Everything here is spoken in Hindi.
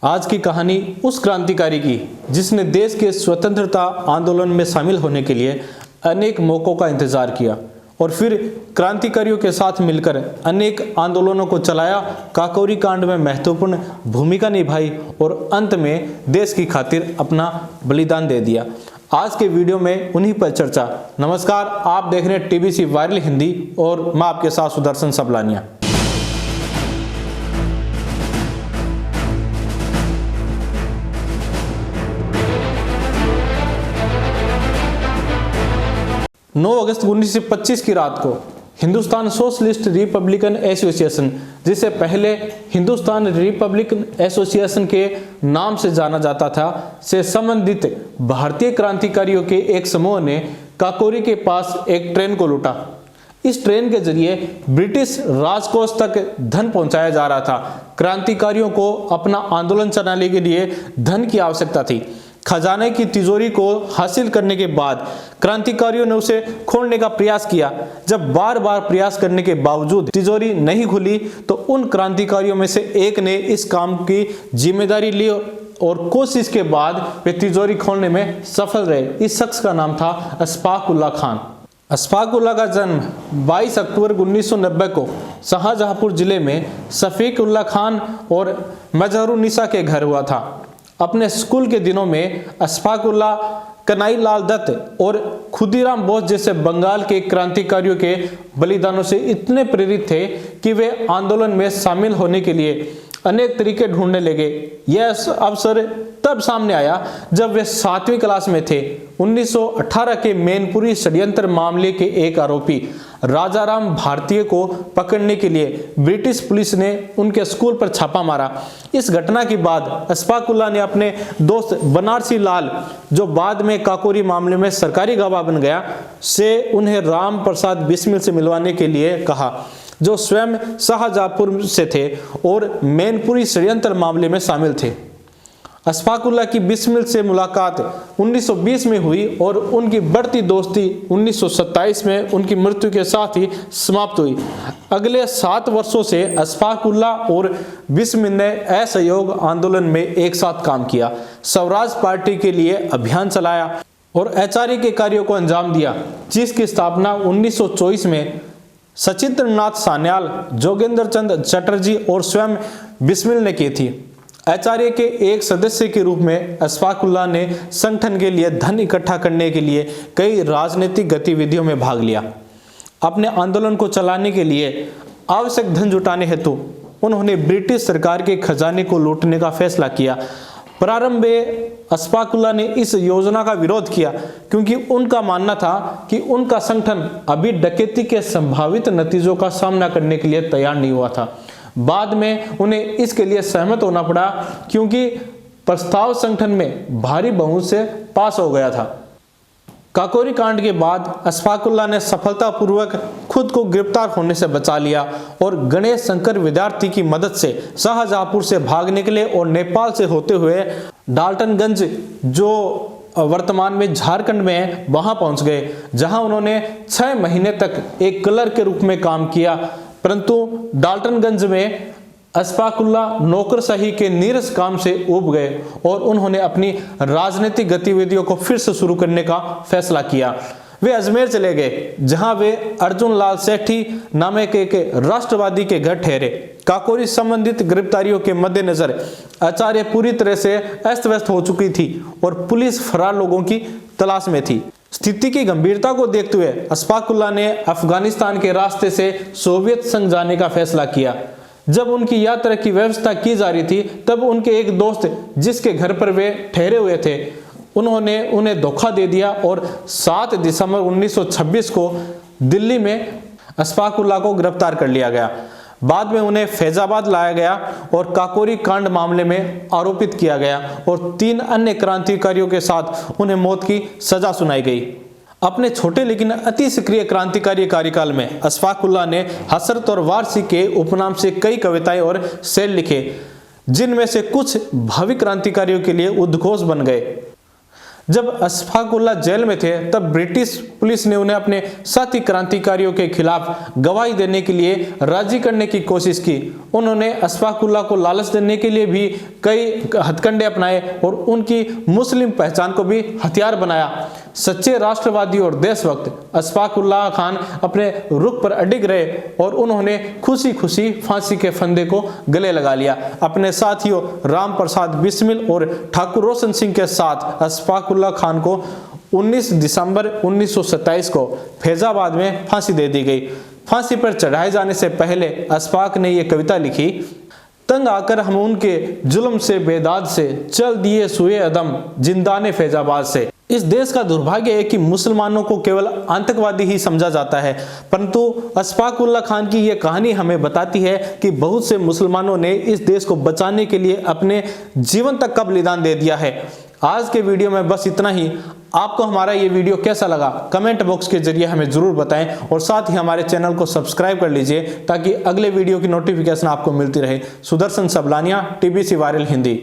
आज की कहानी उस क्रांतिकारी की जिसने देश के स्वतंत्रता आंदोलन में शामिल होने के लिए अनेक मौकों का इंतजार किया और फिर क्रांतिकारियों के साथ मिलकर अनेक आंदोलनों को चलाया, काकोरी कांड में महत्वपूर्ण भूमिका निभाई और अंत में देश की खातिर अपना बलिदान दे दिया। आज के वीडियो में उन्हीं पर चर्चा। नमस्कार, आप देख रहे हैं टीबीसी वायरल हिंदी और मैं आपके साथ सुदर्शन सबलानिया। नौ अगस्त 1925 की रात को हिंदुस्तान सोशलिस्ट रिपब्लिकन एसोसिएशन, जिसे पहले हिंदुस्तान रिपब्लिकन एसोसिएशन के नाम से जाना जाता था, से संबंधित भारतीय क्रांतिकारियों के एक समूह ने काकोरी के पास एक ट्रेन को लूटा। इस ट्रेन के जरिए ब्रिटिश राजकोष तक धन पहुंचाया जा रहा था। क्रांतिकारियों को अपना आंदोलन चलाने के लिए धन की आवश्यकता थी। खजाने की तिजोरी को हासिल करने के बाद क्रांतिकारियों ने उसे खोलने का प्रयास किया। जब बार बार प्रयास करने के बावजूद तिजोरी नहीं खुली तो उन क्रांतिकारियों में से एक ने इस काम की जिम्मेदारी ली और कोशिश के बाद वे तिजोरी खोलने में सफल रहे। इस शख्स का नाम था अशफाक उल्लाह खान। अशफाक उल्लाह का जन्म 22 अक्टूबर 1990 को शाहजहांपुर जिले में शफीक उल्लाह खान और मजहरुन्निसा के घर हुआ था। अपने स्कूल के दिनों में अशफाक उल्लाह कन्हई लाल दत्त और खुदीराम बोस जैसे बंगाल के क्रांतिकारियों के बलिदानों से इतने प्रेरित थे कि वे आंदोलन में शामिल होने के लिए अनेक तरीके ढूंढने लगे। यह अवसर तब सामने आया जब वे 7वीं क्लास में थे। 1918 के मैनपुरी षड्यंत्र मामले के एक आरोपी राजाराम भारतीय को पकड़ने के लिए ब्रिटिश पुलिस ने उनके स्कूल पर छापा मारा। इस घटना के बाद अशफाक उल्लाह ने अपने दोस्त बनारसी लाल, जो बाद में काकोरी मामले में सरकारी गवाह बन गया, से उन्हें राम प्रसाद बिस्मिल से मिलवाने के लिए कहा, जो स्वयं शाहजहांपुर से थे और मैनपुरी षड्यंत्र मामले में शामिल थे। अशफाक उल्लाह की बिस्मिल से मुलाकात 1920 में हुई और उनकी बढ़ती दोस्ती 1927 में उनकी मृत्यु के साथ ही समाप्त हुई। अगले 7 वर्षों से अशफाक उल्लाह और बिस्मिल ने असहयोग आंदोलन में एक साथ काम किया, स्वराज पार्टी के लिए अभियान चलाया और आचार्य के कार्यों को अंजाम दिया, जिसकी स्थापना 1924 में सचिंद्रनाथ सान्याल, जोगेंद्र चंद चटर्जी और स्वयं बिस्मिल ने की थी। आचार्य के एक सदस्य के रूप में अशफाक उल्लाह ने संगठन के लिए धन इकट्ठा करने के लिए कई राजनीतिक गतिविधियों में भाग लिया। अपने आंदोलन को चलाने के लिए आवश्यक धन जुटाने हेतु उन्होंने ब्रिटिश सरकार के खजाने को लूटने का फैसला किया। प्रारंभ में अशफाक उल्लाह ने इस योजना का विरोध किया क्योंकि उनका मानना था कि उनका संगठन अभी डकैती के संभावित नतीजों का सामना करने के लिए तैयार नहीं हुआ था। बाद में उन्हें इसके लिए सहमत होना पड़ा क्योंकि प्रस्ताव संगठन में भारी बहुमत से पास हो गया था। काकोरी कांड के बाद अशफाक उल्लाह ने सफलतापूर्वक खुद को गिरफ्तार होने से बचा लिया और गणेश शंकर विद्यार्थी की मदद से शाहजहांपुर से भाग निकले और नेपाल से होते हुए डाल्टनगंज, जो वर्तमान में झारखंड में है, वहां पहुंच गए, जहां उन्होंने 6 महीने तक एक क्लर्क के रूप में काम किया। परंतु डाल्टनगंज में अशफाक उल्लाह नौकरशाही के नीरस काम से ऊब गए और उन्होंने अपनी राजनीतिक गतिविधियों को फिर से शुरू करने का फैसला किया। वे अजमेर चले गए, जहां वे अर्जुन लाल सेठी नामक एक राष्ट्रवादी के घर ठहरे। काकोरी संबंधित गिरफ्तारियों के मद्देनजर आचार्य पूरी तरह से अस्त व्यस्त हो चुकी थी और पुलिस फरार लोगों की तलाश में थी। स्थिति की गंभीरता को देखते हुए अशफाक उल्लाह ने अफगानिस्तान के रास्ते से सोवियत संघ जाने का फैसला किया। जब उनकी यात्रा की व्यवस्था की जा रही थी तब उनके एक दोस्त, जिसके घर पर वे ठहरे हुए थे, उन्होंने उन्हें धोखा दे दिया और 7 दिसंबर 1926 को दिल्ली में अशफाक उल्लाह को गिरफ्तार कर लिया गया। बाद में उन्हें फैजाबाद लाया गया और काकोरी कांड मामले में आरोपित किया गया और 3 अन्य क्रांतिकारियों के साथ उन्हें मौत की सजा सुनाई गई। अपने छोटे लेकिन अति सक्रिय क्रांतिकारी कार्यकाल में अशफाक उल्लाह ने हसरत और वारसी के उपनाम से कई कविताएं और शेर लिखे, जिनमें से कुछ भावी क्रांतिकारियों के लिए उद्घोष बन गए। जब अशफाकुल्लाह जेल में थे तब ब्रिटिश पुलिस ने उन्हें अपने साथी क्रांतिकारियों के खिलाफ गवाही देने के लिए राजी करने की कोशिश की। उन्होंने अशफाकुल्लाह को लालच देने के लिए भी कई हथकंडे अपनाए और उनकी मुस्लिम पहचान को भी हथियार बनाया। सच्चे राष्ट्रवादी और देशभक्त अशफाकुल्लाह खान अपने रुख पर अडिग रहे और उन्होंने खुशी खुशी फांसी के फंदे को गले लगा लिया। अपने साथियों राम प्रसाद बिस्मिल और ठाकुर रोशन सिंह के साथ अशफाकुल्लाह खान को 19 दिसंबर 1927 को फैजाबाद में फांसी दे दी गई। फांसी पर चढ़ाए जाने से पहले अशफाक ने यह कविता लिखी, तंग आकर हम उनके जुल्म से बेदाद से चल दिए सुए अदम जिंदाने फैजाबाद से। इस देश का दुर्भाग्य है कि मुसलमानों को केवल आतंकवादी ही समझा जाता है, परंतु अशफाकुल्लाह खान की यह कहानी हमें बताती है कि बहुत से मुसलमानों ने इस देश को बचाने के लिए अपने जीवन तक का बलिदान दे दिया है। आज के वीडियो में बस इतना ही। आपको हमारा ये वीडियो कैसा लगा कमेंट बॉक्स के जरिए हमें जरूर बताएं और साथ ही हमारे चैनल को सब्सक्राइब कर लीजिए ताकि अगले वीडियो की नोटिफिकेशन आपको मिलती रहे। Sudarshan Sablania, TBC viral Hindi.